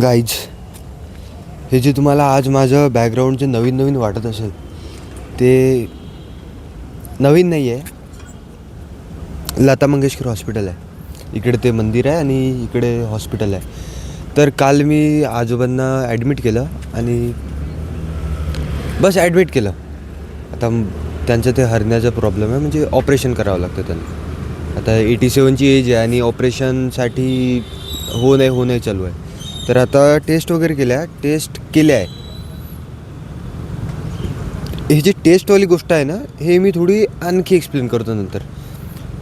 Guys, हे जे तुम्हाला आज माझं बॅकग्राऊंड जे नवीन नवीन वाटत असेल ते नवीन नाही आहे. लता मंगेशकर हॉस्पिटल आहे. इकडे ते मंदिर आहे आणि इकडे हॉस्पिटल आहे. तर काल मी आजोबांना ॲडमिट केलं आणि बस ॲडमिट केलं. आता त्यांचं ते हरण्याचा प्रॉब्लेम आहे, म्हणजे ऑपरेशन करावं लागतं त्यांना. आता 87ची एज आहे आणि ऑपरेशनसाठी हो नाही चालू आहे. तर आता टेस्ट वगैरे केल्या आहे. हे जे टेस्टवाली गोष्ट आहे ना, हे मी थोडी आणखी एक्सप्लेन करतो नंतर.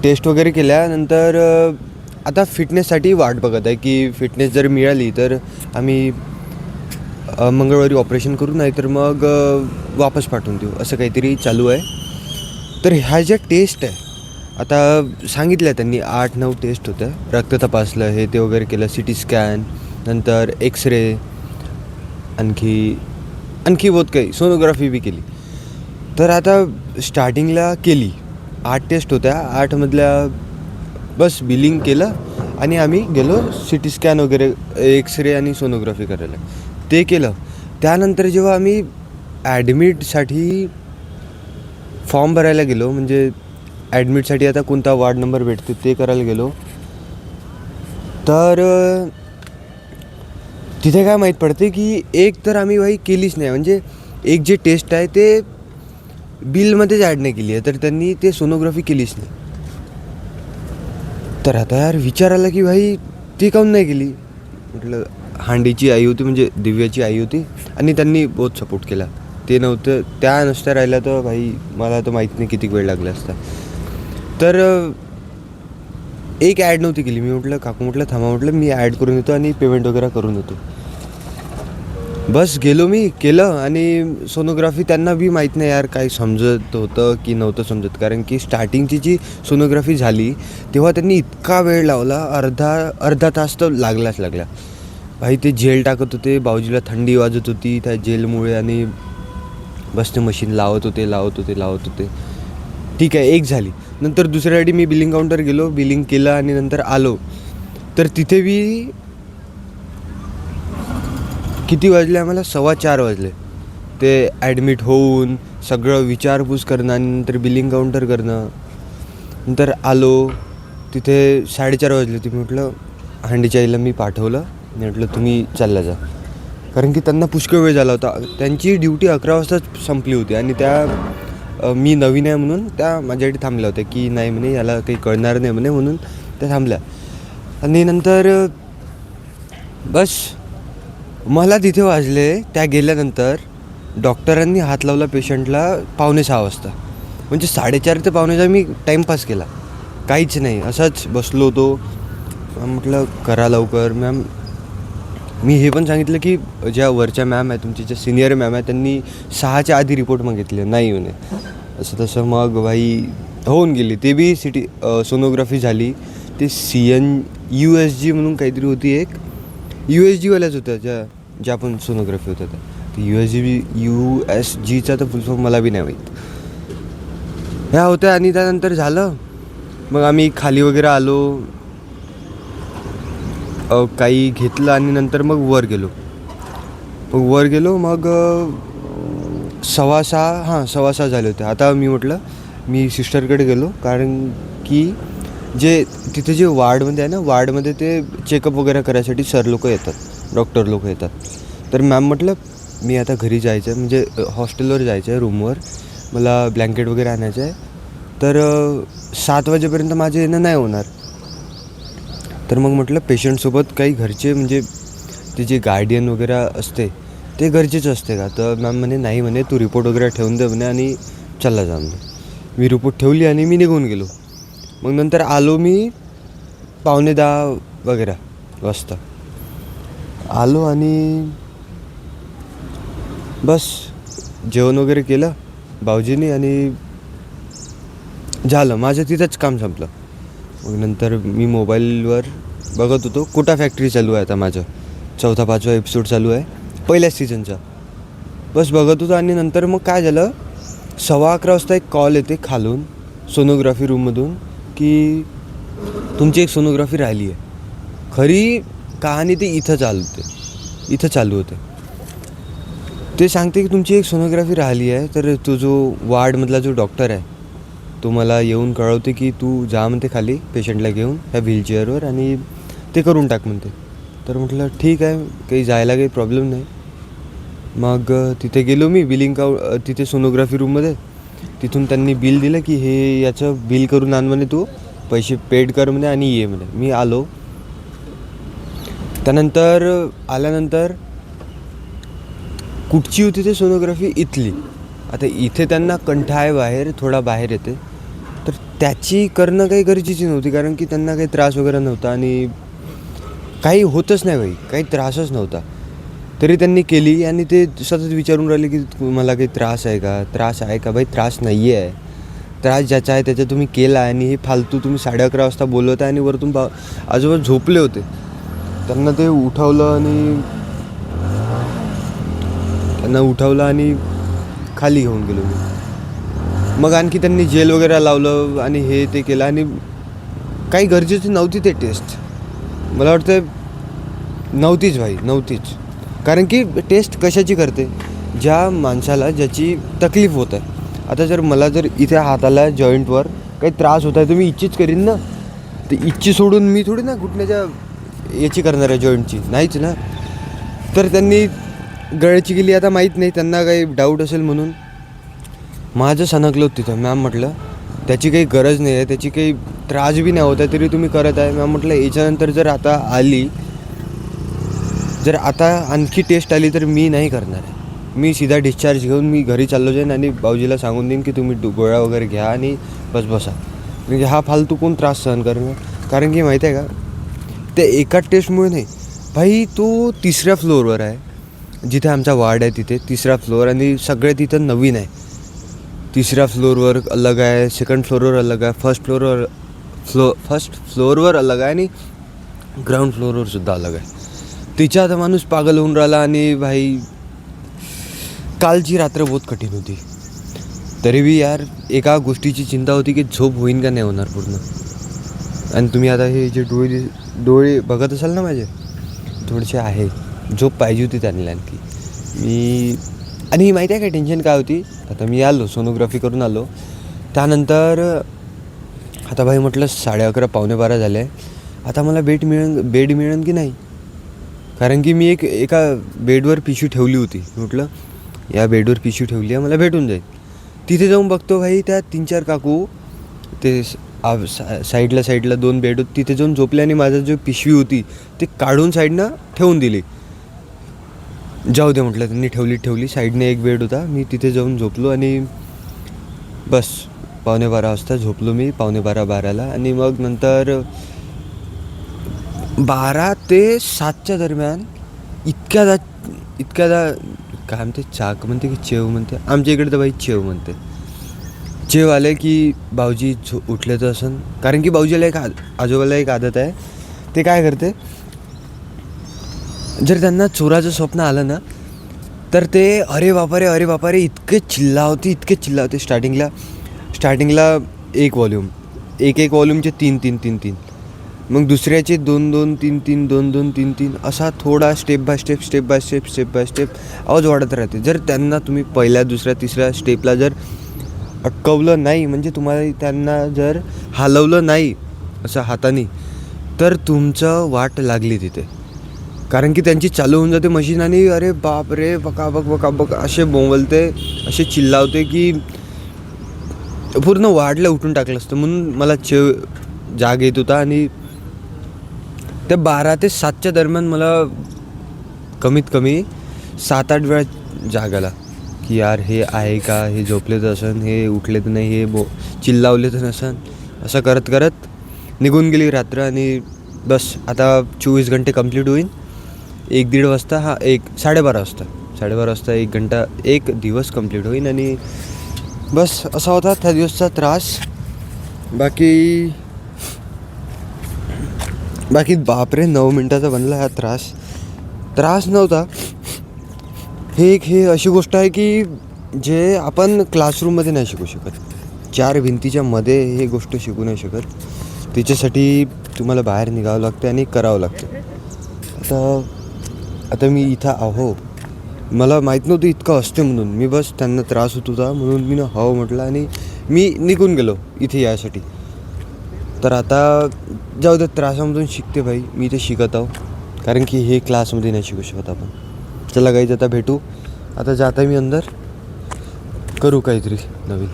टेस्ट वगैरे केल्यानंतर आता फिटनेससाठी वाट बघत आहे की फिटनेस जर मिळाली तर आम्ही मंगळवारी ऑपरेशन करू, नाही तर मग वापस पाठवून देऊ, असं काहीतरी चालू आहे. तर ह्या ज्या टेस्ट आहे, आता सांगितल्या त्यांनी 8-9 टेस्ट होत्या. रक्त तपासलं, हे ते वगैरे केलं, CT स्कॅन, नंतर एक्सरे, आणखी बहुत काही, सोनोग्राफी बी केली. तर आता स्टार्टिंगला केली 8 टेस्ट होत्या. 8मधल्या बस बिलिंग केलं आणि आम्ही गेलो CT स्कॅन वगैरे, एक्सरे आणि सोनोग्राफी करायला. ते केलं. त्यानंतर जेव्हा आम्ही ॲडमिटसाठी फॉर्म भरायला गेलो, म्हणजे ॲडमिटसाठी आता कोणता वार्ड नंबर भेटते ते करायला गेलो, तर तिथे काय माहीत पडते की एक तर आम्ही केलीच नाही. म्हणजे एक जे टेस्ट आहे ते बिलमध्येच ॲड नाही केली आहे, तर त्यांनी ते सोनोग्राफी केलीच नाही. तर आता यार विचार आला की ती काऊन नाही केली. म्हटलं हांडीची आई होती, म्हणजे दिव्याची आई होती, आणि त्यांनी बहुत सपोर्ट केला. ते नव्हतं, त्या नुसत्या राहिल्या तर मला तर माहीत नाही किती वेळ लागला असता. तर एक ॲड नव्हती केली. मी म्हटलं काकू, म्हटलं थांबा, म्हटलं मी ॲड करून येतो आणि पेमेंट वगैरे करून येतो. बस गेलो, मी केलं. आणि सोनोग्राफी त्यांना बी माहीत नाही यार काय समजत होतं की नव्हतं समजत, कारण की स्टार्टिंगची जी सोनोग्राफी झाली तेव्हा त्यांनी इतका वेळ लावला, अर्धा तास तर लागला. ते जेल टाकत होते, भाऊजीला थंडी वाजत होती त्या जेलमुळे, आणि बस ते मशीन लावत होते. ठीक आहे, एक झाली. नंतर दुसऱ्यासाठी मी बिलिंग काउंटर गेलो, बिलिंग केलं आणि नंतर आलो. तर तिथे बी किती वाजले आम्हाला, 4:15 वाजले. ते ॲडमिट होऊन सगळं विचारपूस करणं आणि नंतर बिलिंग काउंटर करणं. नंतर आलो तिथे 4:30 वाजले. तुम्ही म्हटलं हांडीच्या आईला मी पाठवलं, म्हटलं तुम्ही चालला जा, कारण की त्यांना पुष्कळ वेळ झाला होता. त्यांची ड्युटी 11 वाजता संपली होती आणि त्या मी नवीन आहे म्हणून त्या माझ्यासाठी थांबल्या होत्या की नाही म्हणे याला काही कळणार नाही म्हणे, म्हणून त्या थांबल्या. आणि नंतर बस मला तिथे वाजले, त्या गेल्यानंतर डॉक्टरांनी हात लावला पेशंटला 5:45 वाजता. म्हणजे 4:30 ते 5:45 मी टाईमपास केला, काहीच नाही, असंच बसलो होतो. म्हटलं करा लवकर मॅम. मी हे पण सांगितलं की ज्या वरच्या मॅम आहे, तुमची ज्या सिनियर मॅम आहे, त्यांनी 6च्या आधी रिपोर्ट मागितले, नाही म्हणे असं तसं. मग होऊन गेली. ते बी सोनोग्राफी झाली. ते USG म्हणून काहीतरी होती, एक USGवाल्याच होत्या ज्या पण सोनोग्राफी होत्या त्या. USGचा तर फुल फॉर्म मला बी नाही माहीत. ह्या होत्या. आणि त्यानंतर झालं, मग आम्ही खाली वगैरे आलो, काही घेतलं आणि नंतर मग वर गेलो. मग 6:15 झाले होते. आता मी म्हटलं मी सिस्टरकडे गेलो, कारण की तिथे जे वार्डमध्ये आहे ना, वार्डमध्ये ते चेकअप वगैरे करायसाठी सर लोक येतात, डॉक्टर लोक येतात. तर मॅम म्हटलं मी आता घरी जायचं आहे, म्हणजे हॉस्टेलवर जायचं आहे, रूमवर मला ब्लँकेट वगैरे आणायचं आहे. तर 7 वाजेपर्यंत माझं येणं नाही होणार. तर मग म्हटलं पेशंटसोबत काही घरचे, म्हणजे ते जे गार्डियन वगैरे असते ते गरजेचं असते का. तर मॅम म्हणे नाही म्हणे, तू रिपोर्ट वगैरे ठेवून दे म्हणे आणि चालला जा म्हणे. मी रिपोर्ट ठेवली आणि मी निघून गेलो. मग नंतर आलो मी 9:15 वगैरे वाजता आलो आणि बस जेवण वगैरे केलं भाऊजींनी आणि झालं, माझं तिथंच काम संपलं. मग नंतर मी मोबाईलवर बघत होतो. कोटा फॅक्टरी चालू आहे आता, माझं 4था-5वा एपिसोड चालू आहे पहिल्याच सीझनचा. बस बघत होतो. आणि नंतर मग काय झालं, 11:15 वाजता एक कॉल येते खालून सोनोग्राफी रूममधून की तुमची एक सोनोग्राफी राहिली आहे. खरी कहाणी ते इथं चालते. इथं चालू होते. ते सांगते की तुमची एक सोनोग्राफी राहिली आहे, तर तो जो वार्डमधला जो डॉक्टर आहे तो मला येऊन कळवते की तू जा म्हणते खाली पेशंटला घेऊन ह्या व्हीलचेअरवर आणि ते करून टाक म्हणते. तर म्हटलं ठीक आहे, काही जायला काही प्रॉब्लेम नाही. मग तिथे गेलो मी तिथे सोनोग्राफी रूममध्ये. तिथून त्यांनी बिल दिलं की हे याचं बिल करून आण म्हणे, तू पैसे पेड कर म्हणे आणि ये म्हणे. मी आलो. त्यानंतर आल्यानंतर कुठची होती ते सोनोग्राफी? इथली. आता इथे त्यांना कंठ आहे बाहेर, थोडा बाहेर येते, तर त्याची करणं काही गरजेची नव्हती, कारण की त्यांना काही त्रास वगैरे नव्हता आणि काही होतच नाही बाई, काही त्रासच नव्हता. तरी त्यांनी केली आणि ते सतत विचारून राहिले की मला काही त्रास आहे का, त्रास आहे का? बाई त्रास नाही आहे. त्रास ज्याचा आहे त्याचा तुम्ही केला आहे आणि हे फालतू तुम्ही 11:30 वाजता बोलवत आहे आणि वरतून आजोबा झोपले होते. त्यांना ते उठवलं आणि खाली घेऊन गेलो मी. मग आणखी त्यांनी जेल वगैरे लावलं आणि हे ते केलं आणि काही गरजेची नव्हती ते टेस्ट. मला वाटतं नव्हतीच भाई, नव्हतीच. कारण की टेस्ट कशाची करते? ज्या माणसाला ज्याची तकलीफ होत आहे. आता जर मला इथे हाताला जॉईंटवर काही त्रास होत आहे तर मी इच्छीच करीन ना. ते इच्छी सोडून मी थोडी ना घुटण्याच्या याची करणार आहे, जॉईंटची, नाहीच ना. तर त्यांनी गळ्याची गेली, आता माहीत नाही त्यांना काही डाऊट असेल म्हणून. माझं सणकलं होतं तिथं. मॅम म्हटलं त्याची काही गरज नाही आहे, त्याची काही त्रास बी नाही होत आहे, तरी तुम्ही करत आहे. मॅम म्हटलं याच्यानंतर जर आता आणखी टेस्ट आली तर मी नाही करणार आहे. मी सीधा डिस्चार्ज घेऊन मी घरी चाललो जाईन आणि भाऊजीला सांगून देईन की तुम्ही गोळ्या वगैरे घ्या आणि बसा. म्हणजे हा फालतू कोण त्रास सहन करणार? कारण की माहीत आहे का, ते एका टेस्टमुळे नाही भाई. तो 3ऱ्या फ्लोअरवर आहे, जिथे आमचा वार्ड आहे तिथे 3रा फ्लोअर, आणि सगळे तिथं नवीन आहे. 3ऱ्या फ्लोअरवर अलग आहे, सेकंड फ्लोअरवर अलग आहे, फर्स्ट फ्लोअरवर अलग आहे आणि ग्राउंड फ्लोअरवर सुद्धा अलग आहे. तिच्या आता माणूस पागल होऊन राहिला. आणि भाई कालची रात्र बहुत कठीण होती. तरी बी यार एका गोष्टीची चिंता होती की झोप होईन का नाही होणार पूर्ण. आणि तुम्ही आता हे जे डोळे बघत असाल ना माझे, थोडेसे आहे, झोप पाहिजे होती त्यांना आणखी. आणि माहिती आहे काय टेन्शन काय होती? आता मी आलो, सोनोग्राफी करून आलो. त्यानंतर आता भाई म्हटलं 11:30 12:15 झाले. आता मला बेड मिळेल की नाही? कारण की मी एका बेडवर पिशवी ठेवली होती. म्हटलं या बेडवर पिशवी ठेवली आहे, मला भेटून जाईल. तिथे जाऊन बघतो भाई त्या 3-4 काकू ते साईडला 2 बेड होते, तिथे जाऊन झोपले आणि माझं जो पिशवी होती ते काढून साईडनं ठेवून दिली. जाऊ दे म्हटलं, त्यांनी ठेवली. साईडने एक बेड होता, मी तिथे जाऊन झोपलो आणि बस 11:15 वाजता झोपलो मी, 11:45-12ला. आणि मग नंतर 12 ते 7च्या दरम्यान इतक्यादा काय म्हणते, चाक म्हणते की चेव म्हणते, आमच्या इकडे तर बाई चेव म्हणते. चेव आले की भाऊजी उठले तर असं. कारण की भाऊजीला आजोबाला एक आदत आहे, ते काय करते, जर त्यांना चोराचं स्वप्न आलं ना तर ते अरे बापारे इतके चिल्लावते. स्टार्टिंगला एक वॉल्यूमचे 3 मग दुसऱ्याचे 2-2 3-3 2-2 3-3 असा थोडा स्टेप बाय स्टेप आवाज वाढत राहते. जर त्यांना तुम्ही पहिल्या, दुसऱ्या, तिसऱ्या स्टेपला जर अटकवलं नाही, म्हणजे तुम्हाला त्यांना जर हलवलं नाही असं हाताने, तर तुमचं वाट लागली तिथे. कारण की त्यांची चालू होऊन जाते मशीन आणि अरे बाप रे बकाबक असे बोंबलते, असे चिल्लावते की पूर्ण वाढलं उठून टाकलं असतं. म्हणून मला जाग येत होता. आणि ते 12 ते 7च्या दरम्यान मला कमीत कमी 7-8 वेळा जाग आला की यार हे आहे का, हे झोपले तर असन, हे उठले तर नाही, हे चिल्लावले तर नसन. असं करत निघून गेली रात्र. आणि बस आता 24 घंटे कंप्लीट होईल. 1-1:30 वाजता 12:30 वाजता 1 घंटा, 1 दिवस कंप्लीट होईल. आणि बस असा होता त्या दिवसचा त्रास. बाकी बापरे 9 मिनटाचा बनला हा त्रास नव्हता. हे अशी गोष्ट आहे की जे आपण क्लासरूममध्ये नाही शिकू शकत. 4 भिंतीच्या मध्ये हे गोष्ट शिकू नाही शकत. त्याच्यासाठी तुम्हाला बाहेर निघावं लागतं आणि करावं लागतं. आता आता मी इथं आहो, मला माहीत नव्हतं इतकं असते म्हणून. मी बस त्यांना त्रास होत होता म्हणून मी हो म्हटलं आणि मी निघून गेलो इथे यासाठी. तर आता जाऊ दे, त्रासामधून शिकते भाई, मी इथे शिकत आहो. कारण की हे क्लासमध्ये नाही शिकू शकत आपण. चला गाईज, आता भेटू. आता जाता मी अंदर, करू काहीतरी नवीन.